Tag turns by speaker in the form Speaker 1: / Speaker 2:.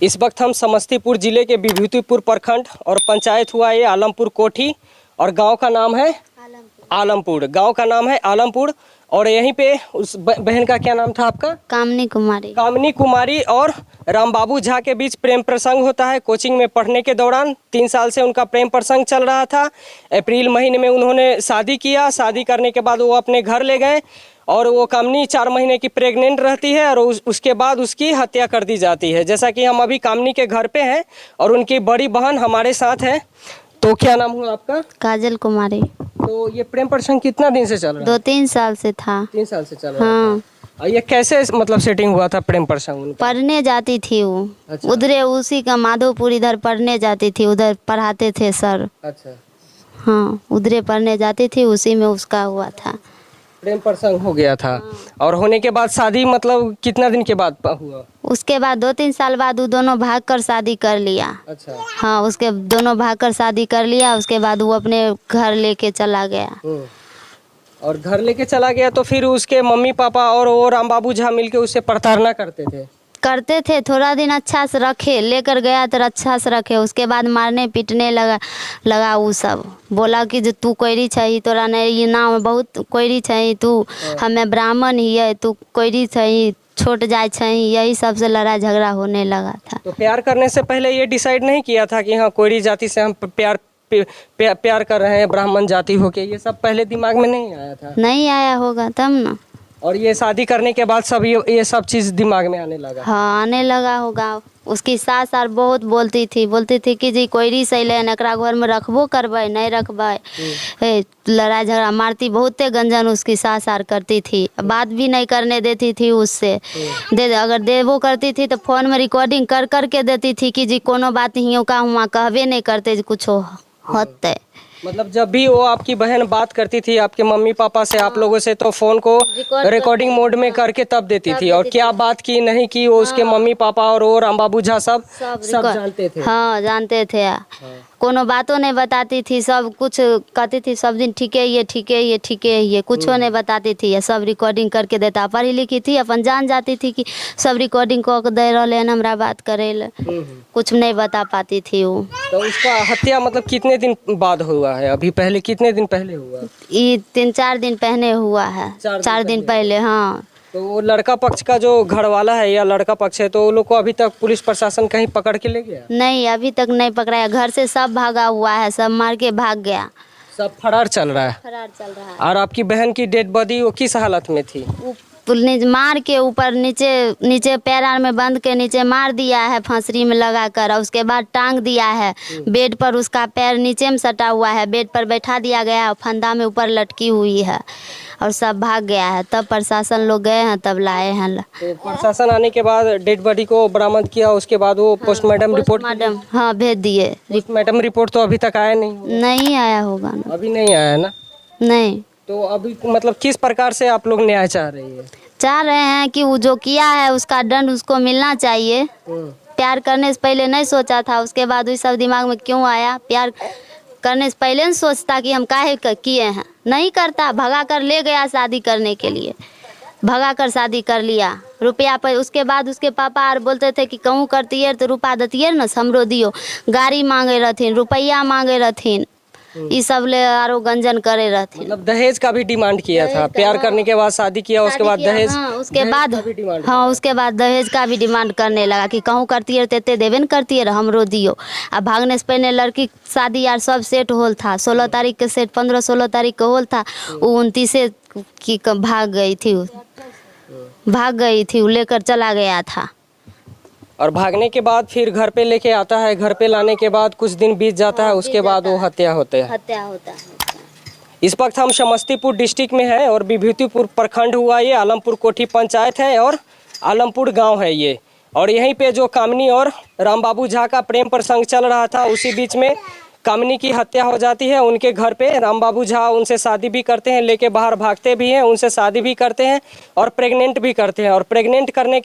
Speaker 1: इस वक्त हम समस्तीपुर जिले के विभूतिपुर प्रखंड और पंचायत हुआ ये आलमपुर कोठी और गांव का नाम है आलमपुर। गांव का नाम है आलमपुर और यहीं पे उस बहन का क्या नाम था आपका?
Speaker 2: कामनी कुमारी।
Speaker 1: कामनी कुमारी और रामबाबू झा के बीच प्रेम प्रसंग होता है। कोचिंग में पढ़ने के दौरान 3 साल से उनका प्रेम प्रसंग चल रहा था। अप्रैल महीने में उन्होंने शादी किया। शादी करने के बाद वो अपने घर ले गए और वो कामनी 4 महीने की प्रेग्नेंट रहती है और उसके बाद उसकी हत्या कर दी जाती है। जैसा कि हम अभी कामनी के घर पे हैं और उनकी बड़ी बहन हमारे साथ है। तो क्या नाम हुआ आपका?
Speaker 2: काजल कुमारी।
Speaker 1: तो ये प्रेम प्रसंग कितना दिन से चल रहा है?
Speaker 2: 2-3 साल से था।
Speaker 1: 3 साल से चल रहा
Speaker 2: हाँ।
Speaker 1: था। ये कैसे मतलब सेटिंग हुआ था प्रेम प्रसंग उनका?
Speaker 2: पढ़ने जाती थी वो।
Speaker 1: अच्छा।
Speaker 2: उधर उसी का माधोपुर इधर पढ़ने जाती थी, उधर पढ़ाते थे सर।
Speaker 1: अच्छा।
Speaker 2: हाँ, उधरे पढ़ने जाती थी, उसी में उसका हुआ था।
Speaker 1: प्रेम प्रसंग हो गया था। और होने के बाद शादी मतलब कितना दिन के बाद हुआ?
Speaker 2: उसके बाद 2-3 साल बाद वो दोनों भाग कर शादी कर लिया।
Speaker 1: अच्छा।
Speaker 2: हाँ, उसके दोनों भाग कर शादी कर लिया। उसके बाद वो अपने घर लेके चला गया।
Speaker 1: और घर लेके चला गया तो फिर उसके मम्मी पापा और वो रामबाबू झा मिलके उसे प्रताड़ना करते थे। थोड़ा दिन अच्छा से रखे, लेकर गया तो अच्छा से रखे। उसके बाद मारने पीटने लगा वो सब। बोला कि जो तू कोयरी चाहिए, तोरा नहीं ये नाम बहुत कोयरी चाहिए, तू हमें ब्राह्मण ही है, तू कोयरी चाहिए, छोट जाए चाहिए, यही सबसे लड़ाई झगड़ा होने लगा था। तो प्यार करने से पहले ये डिसाइड नहीं किया था कि हाँ कोयरी जाति से हम प्यार कर रहे हैं, ब्राह्मण जाति होके? ये सब पहले दिमाग में नहीं आया था?
Speaker 2: नहीं आया होगा तब ना।
Speaker 1: और ये शादी करने के बाद सब ये सब चीज दिमाग में आने लगा?
Speaker 2: हाँ, आने लगा होगा। उसकी सास आर बहुत बोलती थी कि जी कोयरी से ले एकरा घर में रखबो करबे नहीं रखबे। लड़ाई झगड़ा मारती बहुते गंजन उसकी सास आर करती थी। बात भी नहीं करने देती थी उससे। अगर देवो करती थी तो फोन में रिकॉर्डिंग कर के देती थी कि जी कोनो बात ही का हुआ कहबे नहीं करते कुछ होते।
Speaker 1: मतलब जब भी वो आपकी बहन बात करती थी आपके मम्मी पापा से, आप लोगों से, तो फोन को रिकॉर्डिंग मोड में करके तब देती थी। और क्या बात की नहीं की वो उसके मम्मी पापा और वो रामबाबू झा सब जानते थे?
Speaker 2: हाँ, जानते थे। कोनो बातों नहीं बताती थी, सब कुछ कहती थी सब दिन ठीक है ये कुछ नहीं बताती थी। सब रिकॉर्डिंग करके देता। पढ़ी लिखी थी, अपन जान जाती थी कि सब रिकॉर्डिंग को दे रहे हैं हमरा बात करे ले। कुछ नहीं बता पाती थी वो।
Speaker 1: तो उसका हत्या मतलब कितने दिन बाद हुआ है? अभी पहले कितने दिन पहले हुआ?
Speaker 2: ये 3-4 दिन पहले हुआ है। 4 दिन पहले। हाँ।
Speaker 1: तो वो लड़का पक्ष का जो घर वाला है या लड़का पक्ष है, तो वो लोग को अभी तक पुलिस प्रशासन कहीं पकड़ के ले गया? नहीं,
Speaker 2: अभी तक नहीं पकड़ाया। घर से सब भागा हुआ है, सब मार के भाग गया।
Speaker 1: सब फरार चल रहा है। और आपकी बहन की डेड बॉडी वो किस हालत में थी?
Speaker 2: मार के ऊपर नीचे पैर में बंद के नीचे मार दिया है फांसरी में लगा कर। और उसके बाद टांग दिया है बेड पर। उसका पैर नीचे में सटा हुआ है, बेड पर बैठा दिया गया है, फंदा में ऊपर लटकी हुई है और सब भाग गया है। तब प्रशासन लोग गए हैं, तब लाए हैं।
Speaker 1: तो प्रशासन आने के बाद डेड बॉडी को बरामद किया, उसके बाद वो पोस्टमार्टम रिपोर्ट?
Speaker 2: हाँ, भेज दिए।
Speaker 1: पोस्टमार्टम रिपोर्ट तो अभी तक आया नहीं
Speaker 2: आया होगा ना।
Speaker 1: अभी नहीं आया ना?
Speaker 2: नहीं।
Speaker 1: तो अभी मतलब किस प्रकार से आप लोग न्याय चाह रहे हैं
Speaker 2: कि वो जो किया है उसका दंड उसको मिलना चाहिए। प्यार करने से पहले नहीं सोचा था, उसके बाद ये सब दिमाग में क्यों आया? प्यार करने से पहले नहीं सोचता कि हम काहे किए हैं। नहीं करता, भगा कर ले गया शादी करने के लिए, भगा कर शादी कर लिया। रुपया पर उसके बाद उसके पापा और बोलते थे कि कहूँ करती है तो रुपया देती है ना, हमरो दियो। गाड़ी मांगे रहथिन, रुपया मांगे रहथिन, ये सब ले आरो गंजन करे रहथिन।
Speaker 1: मतलब दहेज का भी डिमांड किया था? प्यार करने के बाद शादी किया, उसके बाद दहेज?
Speaker 2: उसके बाद दहेज का भी डिमांड करने लगा कि कहूँ करती है तेते देवे न करती है, हमरो दियो। अब भागने से पहले लड़की शादी यार सब सेट होल था। 16 तारीख के सेट, 15-16 तारीख को होल था। वो 29 की भाग गई थी, वो लेकर चला गया था।
Speaker 1: और भागने के बाद फिर घर पे लेके आता है। घर पे लाने के बाद कुछ दिन बीत जाता है, उसके बाद वो हत्या होता है। इस वक्त हम समस्तीपुर डिस्ट्रिक्ट में है और विभूतिपुर प्रखंड हुआ ये। आलमपुर कोठी पंचायत है और आलमपुर गांव है ये। और यहीं पे जो कामनी और रामबाबू झा का प्रेम प्रसंग चल रहा था, उसी बीच में कामनी की हत्या हो जाती है। उनके घर पे रामबाबू झा उनसे शादी भी करते हैं, लेके बाहर भागते भी हैं, उनसे शादी भी करते हैं और प्रेग्नेंट भी करते हैं। और प्रेग्नेंट करने